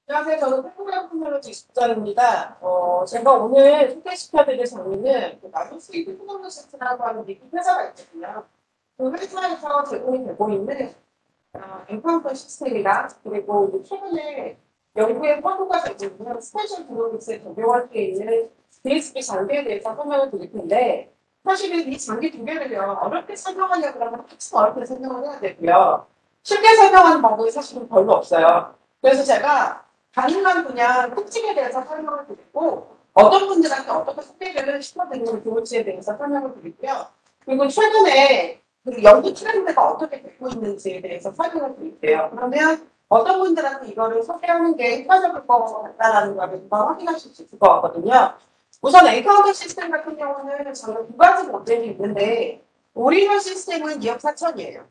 안녕하세요. 저는 태국의 풍nolo지 이수자입니다. 제가 오늘 소개시켜드릴 장면은 나노스리 테크놀로시스라고 하는 미국 회사가 있거든요. 그 회사에서 제공이 되고 있는 엔카운터 시스템이랑 그리고 최근에 연구에 포함가 되고 있는 스페셜 드로빅스에 적용할 수 있는 DSP 장비에 대해서 설명을 드릴 텐데 사실은 이 장비 두 개를요 어렵게 설명하려고 하면 한참 어렵게 설명을 해야 되고요. 쉽게 설명하는 방법이 사실은 별로 없어요. 그래서 제가 가능한 그냥 특징에 대해서 설명을 드리고 어떤 분들한테 어떻게 소개를 시켜드리면 좋을지에 대해서 설명을 드리고요. 그리고 최근에 그 연구 트렌드가 어떻게 되고 있는지에 대해서 설명을 드릴게요. 그러면 어떤 분들한테 이거를 소개하는 게 효과적일 것 같다라는 걸 금방 확인하실 수 있을 것 같거든요. 우선 에이카운터 시스템 같은 경우는 저는 두 가지 모델이 있는데 오리지널 시스템은 2억 4천이에요.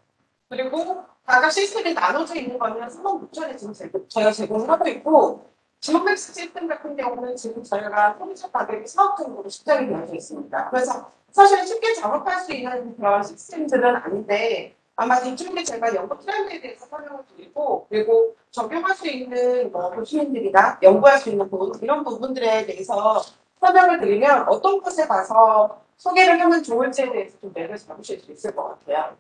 그리고 각각 시스템이 나눠져 있는 거는 3억 6천에 지금 저희가 제공을 하고 있고 지오맥스 시스템 같은 경우는 지금 저희가 소비자 가격이 4억 정도로 책정이 되어 있습니다. 그래서 사실 쉽게 작업할 수 있는 그런 시스템들은 아닌데 아마 이쪽에 제가 연구 트렌드에 대해서 설명을 드리고 그리고 적용할 수 있는 교수님들이나 연구할 수 있는 부분 이런 부분들에 대해서 설명을 드리면 어떤 곳에 가서 소개를 하면 좋을지에 대해서 좀 맥을 잡으실 수 있을 것 같아요.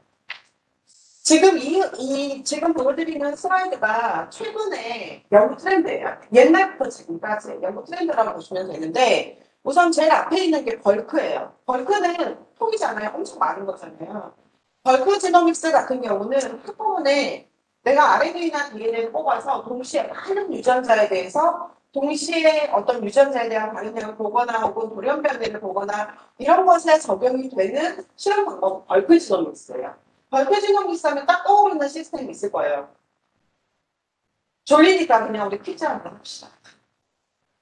지금 지금 보여드리는 슬라이드가 최근에 연구 트렌드예요. 옛날부터 지금까지 연구 트렌드라고 보시면 되는데, 우선 제일 앞에 있는 게 벌크예요. 벌크는 통이잖아요. 엄청 많은 거잖아요. 벌크 지노믹스 같은 경우는 한꺼번에 내가 RNA나 DNA를 뽑아서 동시에 많은 유전자에 대해서 동시에 어떤 유전자에 대한 반응량을 보거나 혹은 돌연변이를 보거나 이런 것에 적용이 되는 실험 방법 벌크 지노믹스예요. 벌크지노 비싸면 딱 떠오르는 시스템이 있을 거예요. 졸리니까 그냥 우리 퀴즈 한번 합시다.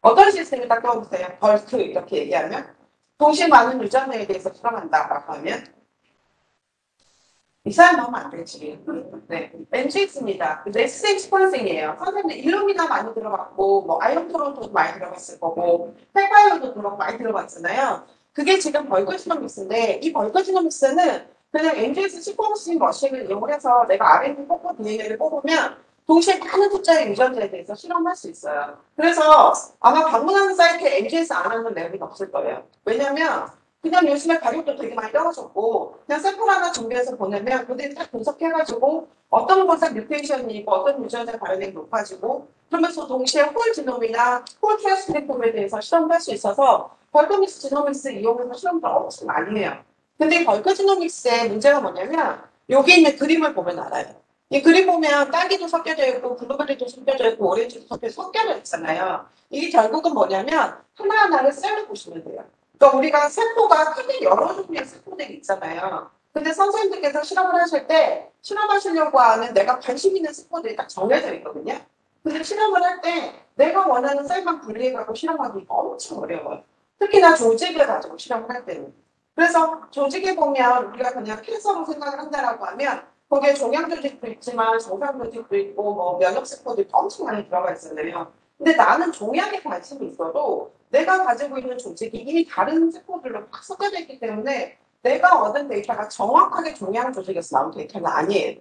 어떤 시스템이 딱 떠오르세요? 벌크 이렇게 얘기하면 동시에 많은 유전자에 대해서 실험한다라고 하면 이 사람 하면 안 되지. 네, NGX입니다. 넥스 엑스퍼싱이에요. 선생님들 일루미나 많이 들어봤고 뭐 아이언트론도 많이 들어봤을 거고 헬파이어도 많이 들어봤잖아요. 그게 지금 벌거지노믹스인데 이 벌거지노믹스는 그냥 NGS 시퀀싱 머신을 이용해서 내가 RNA 뽑고 DNA를 뽑으면 동시에 많은 숫자의 유전자에 대해서 실험할 수 있어요. 그래서 아마 방문하는 사이트에 NGS 안 하는 랩은 없을 거예요. 왜냐면 그냥 요즘에 가격도 되게 많이 떨어졌고 그냥 샘플 하나 준비해서 보내면 그들이 딱 분석해가지고 어떤 것에 뮤테이션이 있고 어떤 유전자 발현이 높아지고 그러면서 동시에 홀 지놈이나 홀 트랜스크립톰에 대해서 실험할 수 있어서 벌크믹스 지노믹스 이용해서 실험을 엄청 많이 해요. 근데 이 벌크 지노믹스의 문제가 뭐냐면 여기 있는 그림을 보면 알아요. 이 그림 보면 딸기도 섞여져 있고 블루베리도 섞여져 있고 오렌지도 섞여져 있잖아요. 이게 결국은 뭐냐면 하나하나를 셀로 보시면 돼요. 그러니까 우리가 세포가 크게 여러 종류의 세포들이 있잖아요. 근데 선생님들께서 실험을 하실 때 실험하시려고 하는 내가 관심 있는 세포들이 딱 정해져 있거든요. 근데 실험을 할 때 내가 원하는 셀만 분리해갖고 실험하기 엄청 어려워요. 특히나 조직을 가지고 실험을 할 때는. 그래서 조직에 보면 우리가 그냥 캔서로 생각을 한다라고 하면 거기에 종양 조직도 있지만 정상 조직도 있고 뭐 면역 세포도 엄청 많이 들어가 있잖아요. 근데 나는 종양에 관심이 있어도 내가 가지고 있는 조직이 이미 다른 세포들로 막 섞여져 있기 때문에 내가 얻은 데이터가 정확하게 종양 조직에서 나온 데이터는 아니에요.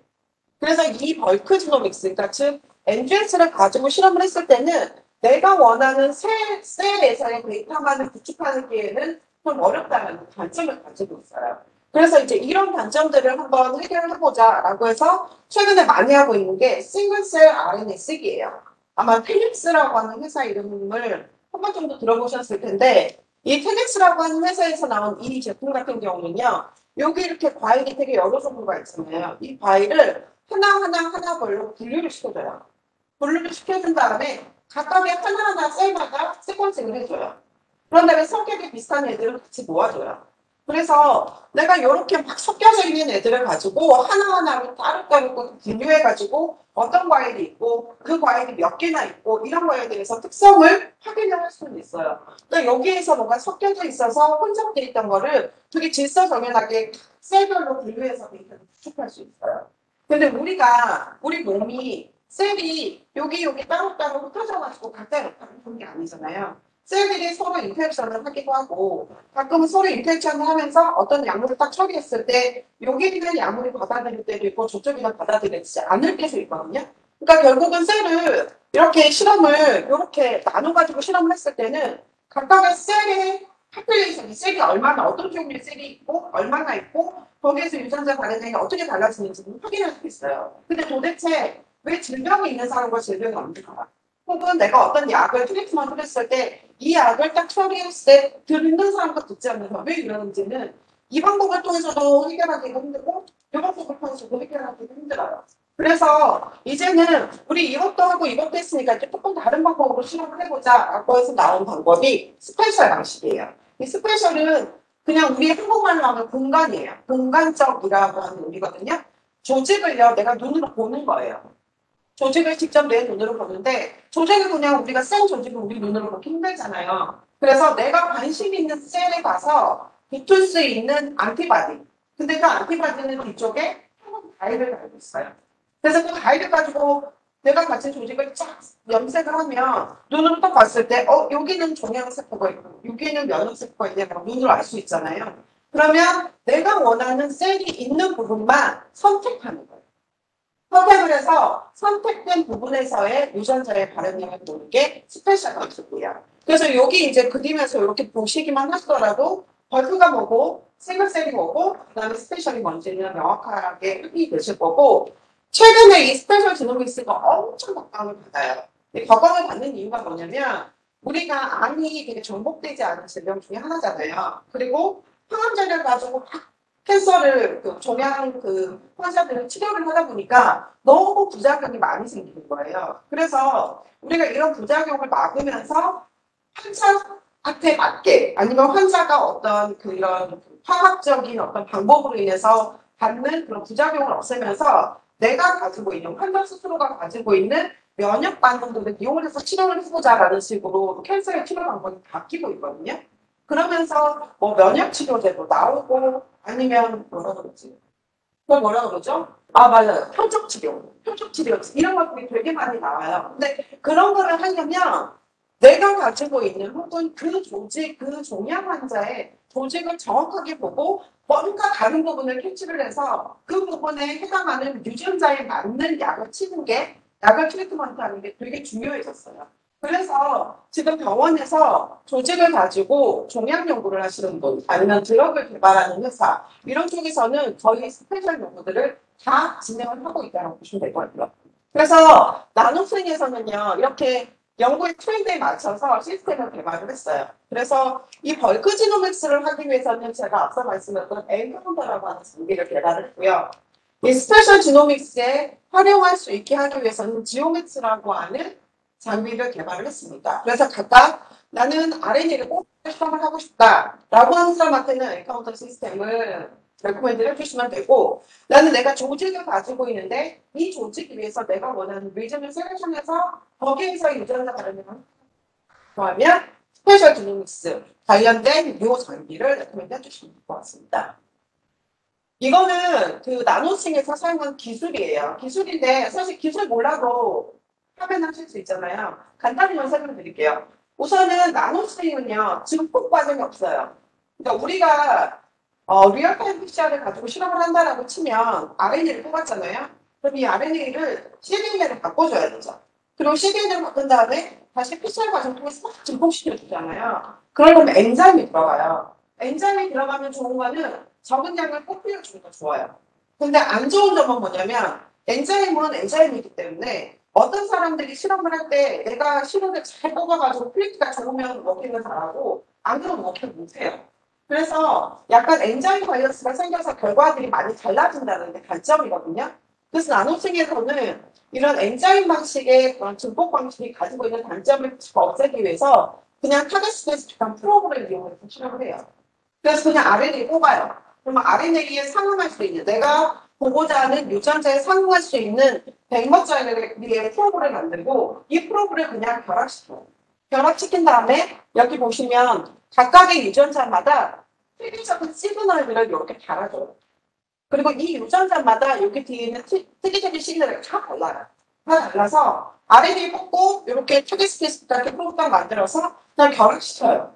그래서 이 벌크 지노믹스, 그러니까 즉 NGS를 가지고 실험을 했을 때는 내가 원하는 셀에서의 데이터만을 구축하는 기에는 좀 어렵다는 단점을 가지고 있어요. 그래서 이제 이런 단점들을 한번 해결을 해보자라고 해서 최근에 많이 하고 있는 게 싱글셀 RNA 쓰기예요. 아마 필립스라고 하는 회사 이름을 한 번 정도 들어보셨을 텐데 이 필립스라고 하는 회사에서 나온 이 제품 같은 경우는요. 여기 이렇게 과일이 되게 여러 종류가 있잖아요. 이 과일을 하나하나별로 분류를 시켜줘요. 분류를 시켜준 다음에 각각의 하나하나 셀마다 세퀀싱을 해줘요. 그런 다음에 성격이 비슷한 애들을 같이 모아줘요. 그래서 내가 이렇게 막 섞여져 있는 애들을 가지고 하나하나로 따로따로 분류해가지고 어떤 과일이 있고 그 과일이 몇 개나 있고 이런 거에 대해서 특성을 확인을 할 수는 있어요. 그러니까 여기에서 뭐가 섞여져 있어서 혼잡돼 있던 거를 되게 질서정연하게 셀별로 분류해서 데이터를 추측할 수 있어요. 근데 우리 몸이 셀이 여기 따로따로 흩어져가지고 각자 역할을 하는 게 아니잖아요. 셀들이 서로 인터랙션을 하기도 하고 가끔은 서로 인터랙션을 하면서 어떤 약물을 딱 처리했을 때 여기 있는 약물이 받아들일 때도 있고 저쪽이랑 받아들이지 않을 때도 있거든요. 그러니까 결국은 셀을 이렇게 실험을 이렇게 나눠가지고 실험을 했을 때는 각각의 셀의 파퓰레이션이 셀이 얼마나 어떤 종류의 셀이 있고 얼마나 있고 거기에서 유전자 발현량이 어떻게 달라지는지 확인할 수 있어요. 근데 도대체 왜 질병이 있는 사람과 질병이 없는가? 혹은 내가 어떤 약을 트리트먼트를 했을 때 이 약을 딱 처리했을 때 듣는 사람과 듣지 않는 사람 왜 이러는지는 이 방법을 통해서도 해결하기가 힘들고 이 방법을 통해서도 해결하기가 힘들어요. 그래서 이제는 우리 이것도 하고 이것도 했으니까 이제 조금 다른 방법으로 실험을 해보자 라고 해서 나온 방법이 스페셜 방식이에요. 이 스페셜은 그냥 우리 한국말로 하면 공간이에요. 공간적이라고 하는 의미거든요. 조직을요 내가 눈으로 보는 거예요. 조직을 직접 내 눈으로 보는데 조직을 그냥 우리가 센 조직을 우리 눈으로 보기 힘들잖아요. 그래서 내가 관심 있는 셀에 가서 붙을 수 있는 안티바디. 근데 그 안티바디는 뒤쪽에 가위를 달고 있어요. 그래서 그 가위를 가지고 내가 가진 조직을 쫙 염색을 하면 눈으로 딱 봤을 때 여기는 종양세포가 있고 여기는 면역세포가 있냐고 눈으로 알 수 있잖아요. 그러면 내가 원하는 셀이 있는 부분만 선택하는 거예요. 선택을 해서 선택된 부분에서의 유전자의 발현량을 보는 게 스페셜 방식이에요. 그래서 여기 이제 그리면서 이렇게 보시기만 하시더라도 벌크가 뭐고 싱글셀이 뭐고 그다음에 스페셜이 뭔지는 명확하게 흡입이 되실 거고 최근에 이 스페셜 지노믹스가 엄청 각광을 받아요. 각광을 받는 이유가 뭐냐면 우리가 암이 되게 정복되지 않은 질병 중에 하나잖아요. 그리고 항암제를 가지고 캔서를 종양 환자들을 치료를 하다 보니까 너무 부작용이 많이 생기는 거예요. 그래서 우리가 이런 부작용을 막으면서 환자한테 맞게 아니면 환자가 어떤 그런 화학적인 어떤 방법으로 인해서 받는 그런 부작용을 없애면서 내가 가지고 있는 환자 스스로가 가지고 있는 면역 반응들을 이용해서 치료를 해보자라는 식으로 캔서의 치료 방법이 바뀌고 있거든요. 그러면서 뭐 면역 치료제도 나오고 아니면 뭐라 그러지? 그걸 뭐라 그러죠? 아 맞아요. 표적 치료, 표적 치료 이런 것들이 되게 많이 나와요. 근데 그런 거를 하려면 내가 가지고 있는 혹은 그 조직, 그 종양 환자의 조직을 정확하게 보고 뭔가 다른 부분을 캐치를 해서 그 부분에 해당하는 유전자에 맞는 약을 치는 게 약을 트리트먼트 하는 게 되게 중요해졌어요. 그래서 지금 병원에서 조직을 가지고 종양 연구를 하시는 분, 아니면 드럭을 개발하는 회사, 이런 쪽에서는 저희 스페셜 연구들을 다 진행을 하고 있다고 보시면 될 것 같아요. 그래서 나노스링에서는요, 이렇게 연구의 트렌드에 맞춰서 시스템을 개발을 했어요. 그래서 이 벌크 지노믹스를 하기 위해서는 제가 앞서 말씀드렸던 엔카운터라고 하는 장비를 개발을 했고요. 이 스페셜 지노믹스에 활용할 수 있게 하기 위해서는 지오맥스라고 하는 장비를 개발을 했습니다. 그래서 각각 나는 RNA를 꼭 실험을 하고 싶다라고 하는 사람한테는 엔카운터 시스템을 레코멘드를 해주시면 되고 나는 내가 조직을 가지고 있는데 이 조직을 위해서 내가 원하는 리즘을 셀렉션해서 거기에서 유전자 발현을 하면 스페셜 지노믹스 관련된 이 장비를 레코멘드 해주시면 될 것 같습니다. 이거는 그 나노싱에서 사용한 기술이에요. 기술인데 사실 기술 몰라도 하면 하실 수 있잖아요. 간단히만 설명드릴게요. 우선은 나노싱은요. 증폭 과정이 없어요. 그러니까 우리가 리얼타임 PCR을 가지고 실험을 한다라고 치면 RNA를 뽑았잖아요. 그럼 이 RNA를 cDNA로 바꿔줘야 되죠. 그리고 cDNA로 바꾼 다음에 다시 PCR 과정 통해서 증폭시켜주잖아요. 그러려면 엔자임이 들어가요. 엔자임이 들어가면 좋은 거는 적은 양을 뽑히는 주는 거 좋아요. 근데 안 좋은 점은 뭐냐면 엔자임은 엔자임이기 때문에 어떤 사람들이 실험을 할 때 내가 실험을 잘 뽑아가지고 플레이트가 좋으면 워킹을 잘하고 안 그러면 워킹을 못해요. 그래서 약간 엔자임 바이어스가 생겨서 결과들이 많이 달라진다는 게 단점이거든요. 그래서 나노층에서는 이런 엔자임 방식의 그런 증폭 방식이 가지고 있는 단점을 없애기 위해서 그냥 타겟 스페시픽한 프로그램을 이용해서 실험을 해요. 그래서 그냥 RNA 뽑아요. 그러면 RNA에 상응할 수 있는 내가 보고자 하는 유전자에 상응할 수 있는 100머짜리의 프로그램을 만들고 이 프로그램을 그냥 결합시켜요. 결합시킨 다음에 여기 보시면 각각의 유전자마다 특이적인 시그널들을 이렇게 달아줘요. 그리고 이 유전자마다 여기 뒤에 있는 특이적인 시그널이 다 달라요. 다 달라서 RNA 뽑고 이렇게 투게스피스 같은 프로그램 만들어서 그냥 결합시켜요.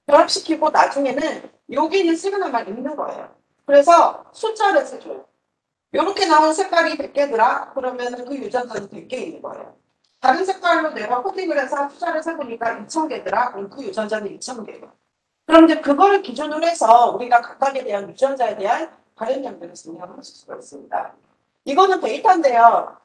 결합시키고 나중에는 여기 있는 시그널만 읽는 거예요. 그래서 숫자를 써줘요. 이렇게 나온 색깔이 100개더라? 그러면 그 유전자는 100개 있는 거예요. 다른 색깔로 내가 코딩을 해서 숫자를 세보니까 2000개더라? 그럼 그 유전자는 2000개예요. 그럼 이제 그거를 기준으로 해서 우리가 각각에 대한 유전자에 대한 발현량들을 증명하실 수가 있습니다. 이거는 데이터인데요.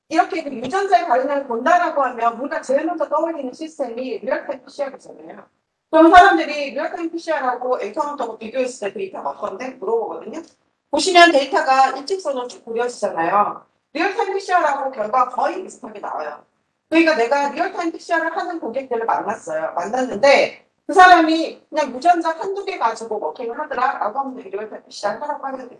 이렇게 그 유전자의 발현량을 본다라고 하면 우리가 제일 먼저 떠올리는 시스템이 리얼타임 PCR이잖아요. 그럼 사람들이 리얼타임 PCR하고 엔카운터하고 비교했을 때 데이터가 어떤데? 물어보거든요. 보시면 데이터가 일직선으로 쭉 그려지잖아요. 리얼타임 PCR하고 결과가 거의 비슷하게 나와요. 그러니까 내가 리얼타임 PCR을 하는 고객들을 만났어요. 만났는데 그 사람이 그냥 유전자 한두 개 가지고 워킹을 하더라 라고 하면 리얼타임 PCR 하라고 하면 돼요.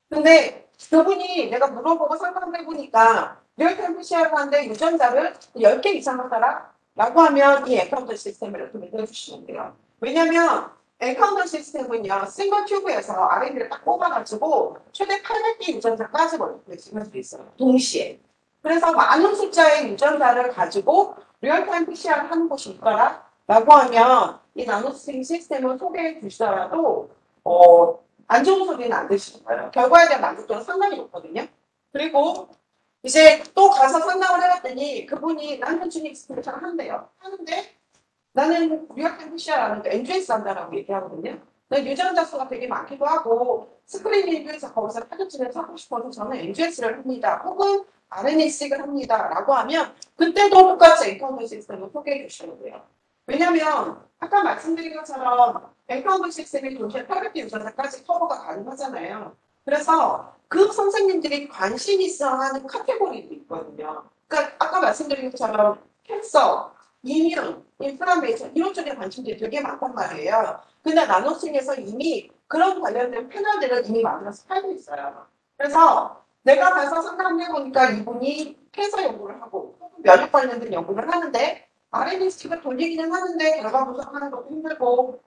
근데 그분이 내가 물어보고 상담을 해보니까 리얼타임 PCR을 하는데 유전자를 10개 이상 하더라 라고 하면 이 엔카운터 시스템을 이렇게 만들어 주시면 돼요. 왜냐면 엔카운터 시스템은요, 싱글 튜브에서 RNA를 딱 뽑아가지고 최대 800개 유전자까지 멀티플렉싱할 수 있어요. 동시에. 그래서 많은 숫자의 유전자를 가지고 리얼타임 PCR을 하는 곳이 있더라 라고 하면 이 나노스팅 시스템을 소개해 주시더라도 안 좋은 소리는 안 들으시는 거예요. 결과에 대한 만족도는 상당히 높거든요. 그리고 이제 또 가서 상담을 해봤더니 그분이 나는 주닉 스크립처를 한대요. 하는데 나는 리얼타임 PCR 하는데 NGS 한다라고 얘기하거든요. 유전자 수가 되게 많기도 하고 스크린을 위해서 거기서 파격진을 찾고 싶어서 저는 NGS를 합니다. 혹은 RNA-seq을 합니다. 라고 하면 그때도 똑같이 엔카운터 시스템을 소개해 주시면 돼요. 왜냐면 아까 말씀드린 것처럼 엔카운터 시스템이 동시에 800개 유전자까지 커버가 가능하잖아요. 그래서 그 선생님들이 관심 있어 하는 카테고리도 있거든요. 그러니까 아까 말씀드린 것처럼 캔서, 이뮨, 인플라메이션 이런 쪽에 관심들이 되게 많단 말이에요. 근데 나노스팅에서 이미 그런 관련된 패널들을 이미 만들어서 팔고 있어요. 그래서 내가 가서 상담해보니까 이분이 캔서 연구를 하고 면역 관련된 연구를 하는데 RNA-seq을 돌리기는 하는데 결과 분석하는 것도 힘들고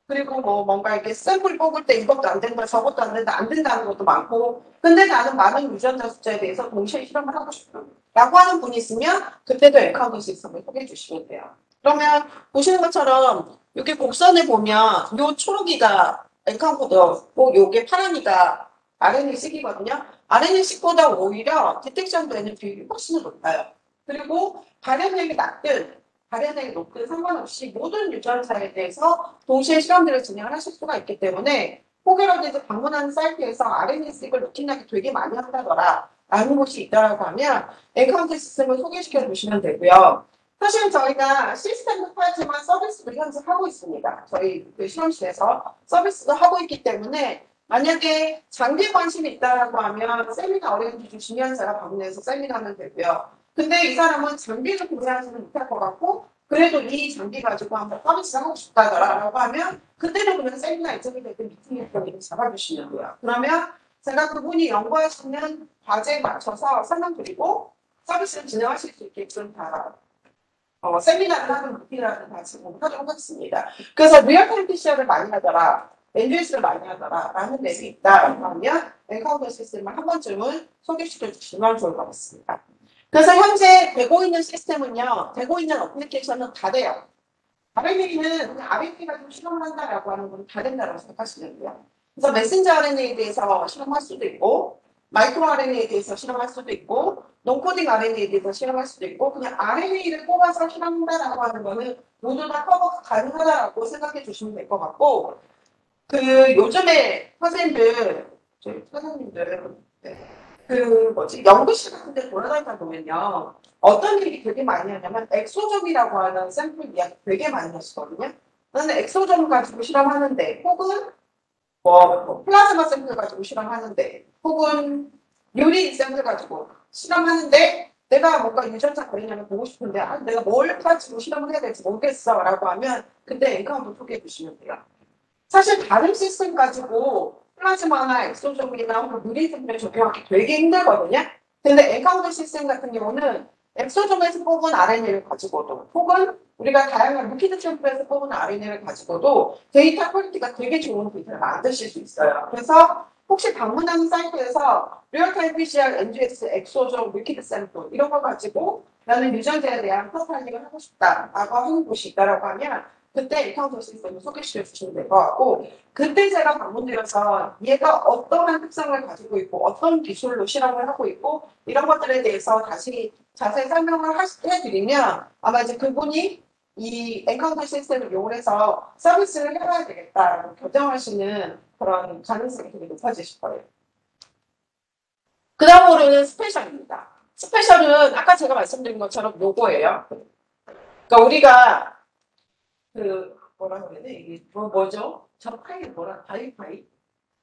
그리고 뭐 뭔가 이렇게 샘플 뽑을 때 이것도 안 된다 저것도 안 된다 안 된다는 것도 많고 근데 나는 많은 유전자 숫자에 대해서 동시에 실험을 하고 싶다 라고 하는 분이 있으면 그때도 엔카운터 시스템을 소개해 주시면 돼요. 그러면 보시는 것처럼 여기 곡선에 보면 요 초록이가 엔카운터고 요게 파란이가 RNA-seq이거든요. RNA-seq보다 오히려 디텍션 되는 비율이 훨씬 높아요. 그리고 발현력이 낮든 발현력이 높든 상관없이 모든 유전자에 대해서 동시에 실험들을 진행하실 수가 있기 때문에 혹여라도 방문하는 사이트에서 RNA-seq을 루틴하게 되게 많이 한다더라 라는 곳이 있다고 하면 엔카운터 시스템을 소개시켜 주시면 되고요. 사실 저희가 시스템도 팔지만 서비스도 현재 하고 있습니다. 저희 그 실험실에서 서비스도 하고 있기 때문에 만약에 장비에 관심이 있다고 하면 세미나 어레인지 주시면 제가 방문해서 세미나 하면 되고요. 근데 이 사람은 장비를 구매하지는 못할 것 같고 그래도 이 장비 가지고 한번 서비스 하고 싶다더라라고 하면 그때는 그냥 세미나 이쪽이 되든 미팅이 되든 잡아주시면 돼요. 그러면 제가 그분이 연구하시는 과제에 맞춰서 설명드리고 서비스를 진행하실 수 있게끔 다 세미나를 하든 미팅을 하든 다 진행하도록 하겠습니다. 그래서 리얼타임 PCR을 많이 하더라. NGS를 많이 하더라 라는 앱이 있다라고 하면 엔카운터 시스템을 한 번쯤은 소개시켜 주시면 좋을 것 같습니다. 그래서 현재 되고 있는 시스템은요, 되고 있는 어플리케이션은 다 돼요. RNA는 그냥 RNA 가지고 실험을 한다라고 하는 건 다 된다고 생각하시면 돼요. 그래서 메신저 RNA에 대해서 실험할 수도 있고, 마이크로 RNA에 대해서 실험할 수도 있고, 논코딩 RNA에 대해서 실험할 수도 있고, 그냥 RNA를 뽑아서 실험한다라고 하는 거는 모두 다 커버가 가능하다라고 생각해 주시면 될 것 같고, 요즘에 선생님들, 저희 선생님들, 연구실 같은 데 돌아다니다 보면요. 어떤 일이 되게 많이 하냐면, 엑소점이라고 하는 샘플 이야기 되게 많이 하시거든요. 그런데 엑소점 가지고 실험하는데, 혹은 플라즈마 샘플 가지고 실험하는데, 혹은 유리 샘플 가지고 실험하는데, 내가 뭔가 유전자 걸리냐면 보고 싶은데, 내가 뭘 가지고 실험을 해야 될지 모르겠어. 라고 하면, 그때 엔카운터 소개해 주시면 돼요. 사실 다른 시스템 가지고 플라즈마나 엑소점이나 혹은 누리즘을 적용하기 되게 힘들거든요. 근데 엔카운터 시스템 같은 경우는 엑소점에서 뽑은 RNA를 가지고도 혹은 우리가 다양한 리퀴드 샘플에서 뽑은 RNA를 가지고도 데이터 퀄리티가 되게 좋은 데이터를 만드실 수 있어요. 그래서 혹시 방문하는 사이트에서 리얼타임 PCR, NGS, 엑소점, 리퀴드 샘플 이런 거 가지고 나는 유전자에 대한 프로파일링을 하고 싶다라고 하는 곳이 있다라고 하면 그때 엔카운터 시스템을 소개시켜 주시면 될 것 같고, 그때 제가 방문드려서 얘가 어떠한 특성을 가지고 있고 어떤 기술로 실험을 하고 있고 이런 것들에 대해서 다시 자세히 설명을 해드리면 아마 이제 그분이 이 엔카운터 시스템을 이용해서 서비스를 해봐야 되겠다라고 결정하시는 그런 가능성이 되게 높아지실 거예요. 그 다음으로는 스페셜입니다. 스페셜은 아까 제가 말씀드린 것처럼 요거예요. 그러니까 우리가 그 뭐라 그래야 돼? 이게 뭐죠? 저 파일 뭐라 바이파이?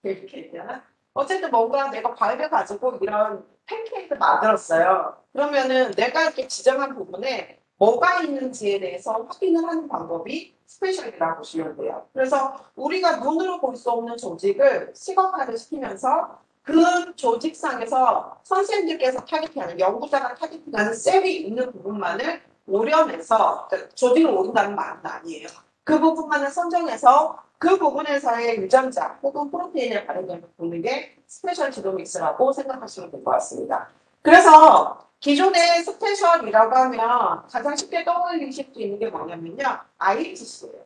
이렇게 얘기하나? 어쨌든 뭔가 내가 과일을 가지고 이런 팬케이크를 만들었어요. 그러면은 내가 이렇게 지정한 부분에 뭐가 있는지에 대해서 확인을 하는 방법이 스페셜이라고 보시면 돼요. 그래서 우리가 눈으로 볼 수 없는 조직을 시각화를 시키면서 그 조직상에서 선생님들께서 타겟하는 연구자가 타겟하는 셀이 있는 부분만을 오려내서 그러니까 조직을 오른다는 말은 아니에요. 그 부분만을 선정해서 그 부분에서의 유전자 혹은 프로테인의 발현점을 보는 게 스페셜 지도믹스라고 생각하시면 될 것 같습니다. 그래서 기존의 스페셜이라고 하면 가장 쉽게 떠올리실 수 있는 게 뭐냐면요. IHC예요.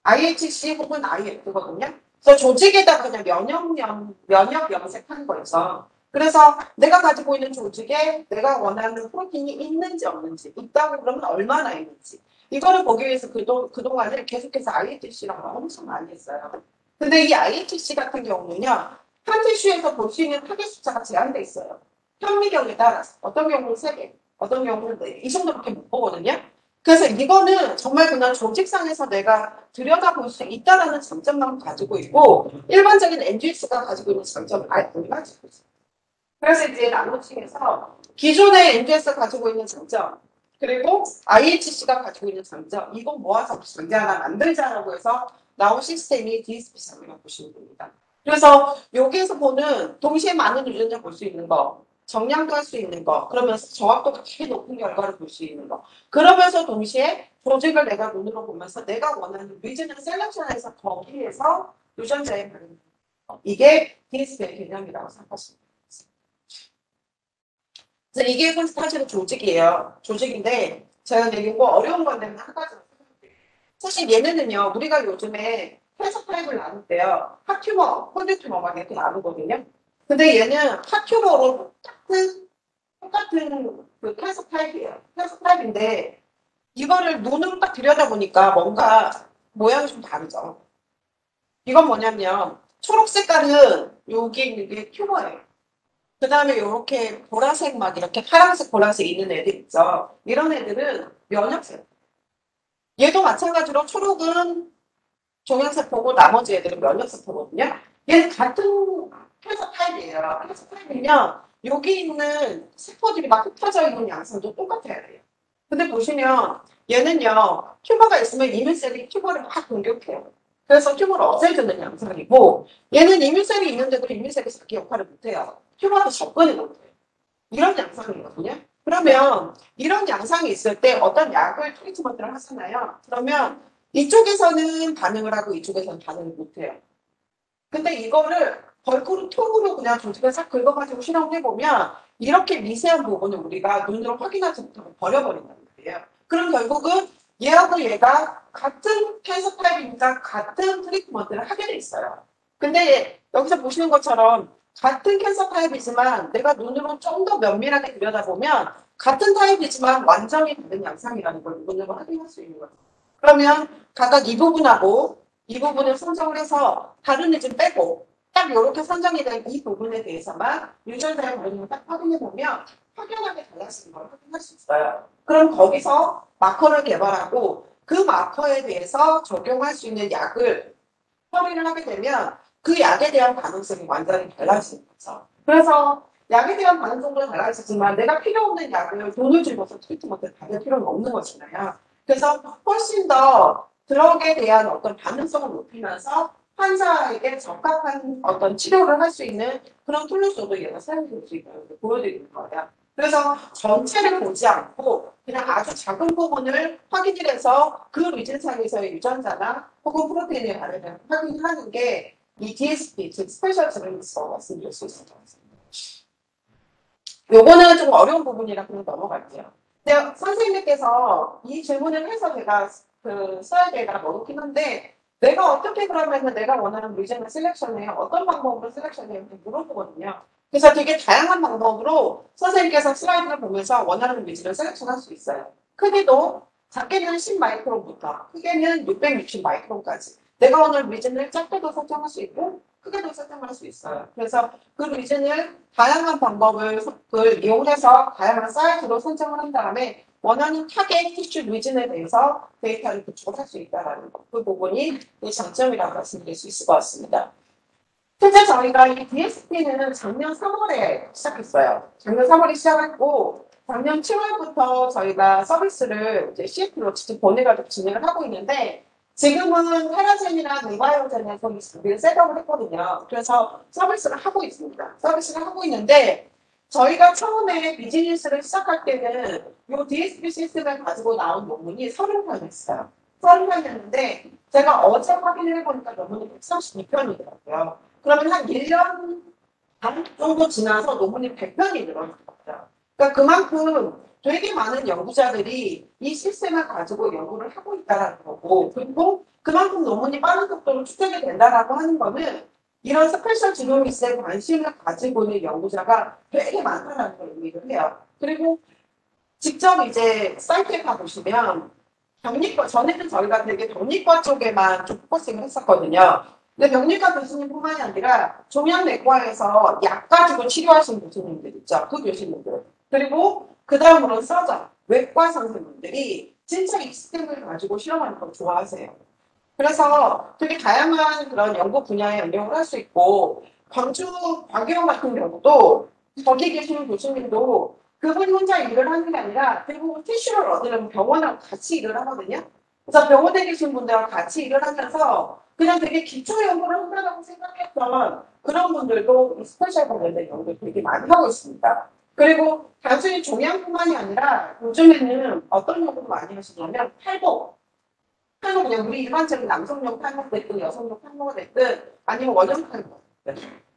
IHC 혹은 IF거든요. 그래서 조직에다 그냥 면역 염색한 거죠. 그래서 내가 가지고 있는 조직에 내가 원하는 프로틴이 있는지 없는지, 있다고 그러면 얼마나 있는지. 이거를 보기 위해서 그동안에 계속해서 IHC라고 엄청 많이 했어요. 근데 이 IHC 같은 경우는요, 한 티슈에서 볼 수 있는 타겟 숫자가 제한돼 있어요. 현미경에 따라서. 어떤 경우는 3개, 어떤 경우는 4개. 이 정도밖에 못 보거든요. 그래서 이거는 정말 그냥 조직상에서 내가 들여다볼 수 있다는 장점만 가지고 있고 일반적인 NGS가 가지고 있는 장점을 아예 못 가지고 있어요. 그래서 이제 나노층에서 기존의 NGS가 가지고 있는 장점 그리고 IHC가 가지고 있는 장점 이거 모아서 장제 하나 만들자라고 해서 나온 시스템이 DSP-3이라고 보시면 됩니다. 그래서 여기에서 보는 동시에 많은 유전자 볼 수 있는 거 정량도 할 수 있는 거, 그러면서 정확도가 되게 높은 결과를 볼 수 있는 거. 그러면서 동시에 조직을 내가 눈으로 보면서 내가 원하는 리즈는 셀렉션해서 거기에서 유전자의 반응. 이게 DSP의 개념이라고 생각하시면 됩니다. 그래서 이게 사실은 조직이에요. 조직인데 제가 이거 어려운 건데 한 가지 사실 얘네는요 우리가 요즘에 캔서 타입을 나눌 때요 핫튜머, 콜드튜머 막 이렇게 나누거든요. 근데 얘는 핫튜머로 똑같은 그 캔서 타입이에요. 캔서 타입인데 이거를 눈으로 딱 들여다보니까 뭔가 모양이 좀 다르죠. 이건 뭐냐면 초록 색깔은 여기 있는 게 튜머예요. 그 다음에 이렇게 보라색 막 이렇게 파란색 보라색 있는 애들 있죠. 이런 애들은 면역세포. 얘도 마찬가지로 초록은 종양세포고 나머지 애들은 면역세포거든요. 얘는 같은 캔서 타입이에요. 캔서 타입이면 여기 있는 세포들이 막 흩어져 있는 양상도 똑같아야 돼요. 근데 보시면 얘는요 튜머가 있으면 이민셀이 튜머를 막 공격해요. 그래서 튜머를 없애주는 양상이고 얘는 이민셀이 있는데도 이민셀이 자기 역할을 못해요. 튜머도 접근을 못해요. 이런 양상이거든요. 그러면 이런 양상이 있을 때 어떤 약을 트리트먼트를 하잖아요. 그러면 이쪽에서는 반응을 하고 이쪽에서는 반응을 못해요. 근데 이거를 벌크로 통으로 그냥 조직을 싹 긁어가지고 실험해보면 이렇게 미세한 부분을 우리가 눈으로 확인하지 못하고 버려버린단 말이에요. 그럼 결국은 얘하고 얘가 같은 캔서 타입이니까 같은 트리트먼트를 하게 돼 있어요. 근데 여기서 보시는 것처럼 같은 캔서 타입이지만 내가 눈으로 좀 더 면밀하게 들여다보면 같은 타입이지만 완전히 다른 양상이라는 걸 눈으로 확인할 수 있는 거죠. 그러면 각각 이 부분하고 이 부분을 선정을 해서 다른 애좀 빼고 딱 이렇게 선정이 된 이 부분에 대해서만 유전자의 반응을 딱 확인해 보면 확연하게 달라지는 걸 확인할 수 있어요. 그럼 거기서 마커를 개발하고 그 마커에 대해서 적용할 수 있는 약을 처리를 하게 되면 그 약에 대한 가능성이 완전히 달라지는 거죠. 그래서 약에 대한 가능성도 달라지지만 내가 필요 없는 약을 돈을 들여서 트리트먼트를 받을 필요는 없는 거잖아요. 그래서 훨씬 더 드럭에 대한 어떤 가능성을 높이면서 환자에게 적합한 어떤 치료를 할 수 있는 그런 툴로서도 얘가 사용될 수 있다는 걸 보여드리는 거예요. 그래서 전체를 보지 않고 그냥 아주 작은 부분을 확인을 해서 그 리즌상에서의 유전자나 혹은 프로테인의 반응을 확인하는 게 이 DSP, 즉 스페셜 제너믹스라고 말씀드릴 수 있을 것 같습니다. 요거는 좀 어려운 부분이라 그냥 넘어갈게요. 근데 선생님께서 이 질문을 해서 제가 써야 되가 많긴 한데, 내가 어떻게 그러면은 내가 원하는 리전을 셀렉션해 어떤 방법으로 셀렉션해 이렇게 물어보거든요. 그래서 되게 다양한 방법으로 선생님께서 슬라이드를 보면서 원하는 리전을 셀렉션할 수 있어요. 크기도 작게는 10 마이크론부터 크게는 660 마이크론까지. 내가 원하는 리전을 작게도 설정할 수 있고 크게도 설정할 수 있어요. 그래서 그 리전을 다양한 방법을 이용해서 다양한 사이즈로 선정을 한 다음에 원하는 타겟 티슈 리즌에 대해서 데이터를 구축할 수 있다는 것. 그 부분이 장점이라고 말씀드릴 수 있을 것 같습니다. 실제 저희가 이 DSP는 작년 3월에 시작했어요. 작년 3월에 시작했고, 작년 7월부터 저희가 서비스를 이제 CF로 직접 보내가지고 진행을 하고 있는데, 지금은 헤라젠이나 네바이오젠의 서비스를 셋업을 했거든요. 그래서 서비스를 하고 있습니다. 서비스를 하고 있는데, 저희가 처음에 비즈니스를 시작할 때는 이 DSP 시스템을 가지고 나온 논문이 30편이었어요. 30편이었는데, 제가 어제 확인을 해보니까 논문이 132편이더라고요. 그러면 한 1년 반 정도 지나서 논문이 100편이 늘어난 거죠. 그러니까 그만큼 되게 많은 연구자들이 이 시스템을 가지고 연구를 하고 있다는 거고, 그리고 그만큼 논문이 빠른 속도로 추적이 된다라고 하는 거는 이런 스페셜 지노믹스에 관심을 가지고 있는 연구자가 되게 많다는 걸 의미를 해요. 그리고 직접 이제 사이트에 가보시면 병리과, 전에는 저희가 되게 병리과 쪽에만 좀 포커싱을 했었거든요. 근데 병리과 교수님뿐만이 아니라 종양내과에서 약 가지고 치료하시는 교수님들 있죠. 그 교수님들. 그리고 그 다음으로 서전, 외과 선생님들이 진짜 이 시스템을 가지고 실험하는 걸 좋아하세요. 그래서 되게 다양한 그런 연구 분야에 연구를 할 수 있고, 광교원 같은 경우도 거기 계시는 교수님도 그분이 혼자 일을 하는 게 아니라 대부분 티슈를 얻으려면 병원하고 같이 일을 하거든요. 그래서 병원에 계신 분들하고 같이 일을 하면서 그냥 되게 기초 연구를 한다고 생각했던 그런 분들도 이 스페셜 관련된 연구를 되게 많이 하고 있습니다. 그리고 단순히 종양뿐만이 아니라 요즘에는 어떤 연구를 많이 하시냐면 탈모. 탈모 그냥 우리 일반적인 남성용 탈모가 됐든 여성용 탈모가 됐든 아니면 원형 탈모.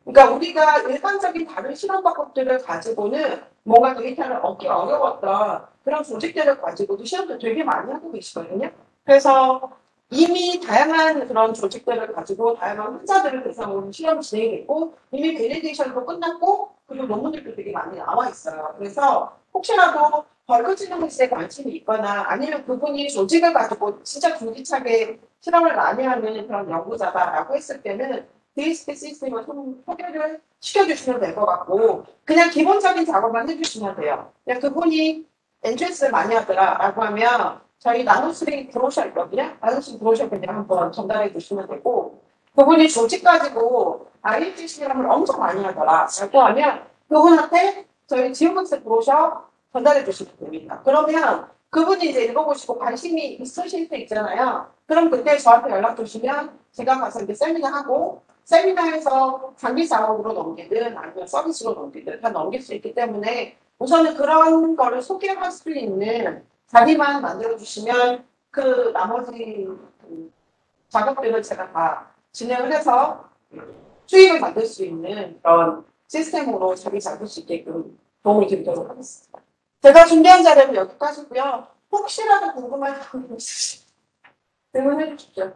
그러니까 우리가 일반적인 다른 실험 방법들을 가지고는 뭔가 데이터를 얻기 어려웠던 그런 조직들을 가지고도 시험을 되게 많이 하고 계시거든요. 그래서 이미 다양한 그런 조직들을 가지고 다양한 환자들을 대상으로 시험이 진행됐고 이미 베리데이션도 끝났고 그리고 논문들도 되게 많이 나와 있어요. 그래서 혹시라도 벌크지노믹스에 관심이 있거나 아니면 그분이 조직을 가지고 진짜 줄기차게 실험을 많이 하는 그런 연구자다라고 했을 때는 DSP 시스템을 좀 소개를 시켜주시면 될 것 같고 그냥 기본적인 작업만 해주시면 돼요. 그냥 그분이 엔트리스를 많이 하더라라고 하면 저희 나노스리 브로셔 있거든요. 나노스리 브로셔 그냥 한번 전달해 주시면 되고 그분이 조직 가지고 IHG 실험을 엄청 많이 하더라라고 하면 그분한테 저희 지오맥스 브로셔 전달해 주시면 됩니다. 그러면 그분이 이제 읽어보시고 관심이 있으실 때 있잖아요. 그럼 그때 저한테 연락 주시면 제가 가서 이제 세미나 하고 세미나에서 장기 작업으로 넘기든 아니면 서비스로 넘기든 다 넘길 수 있기 때문에 우선은 그런 거를 소개할 수 있는 자리만 만들어주시면 그 나머지 작업들을 제가 다 진행을 해서 수익을 받을 수 있는 그런 시스템으로 자리 잡을 수 있게끔 도움을 드리도록 하겠습니다. 제가 준비한 자료는 여기까지고요. 혹시라도 궁금한 점 있으시면 질문해 주십시오.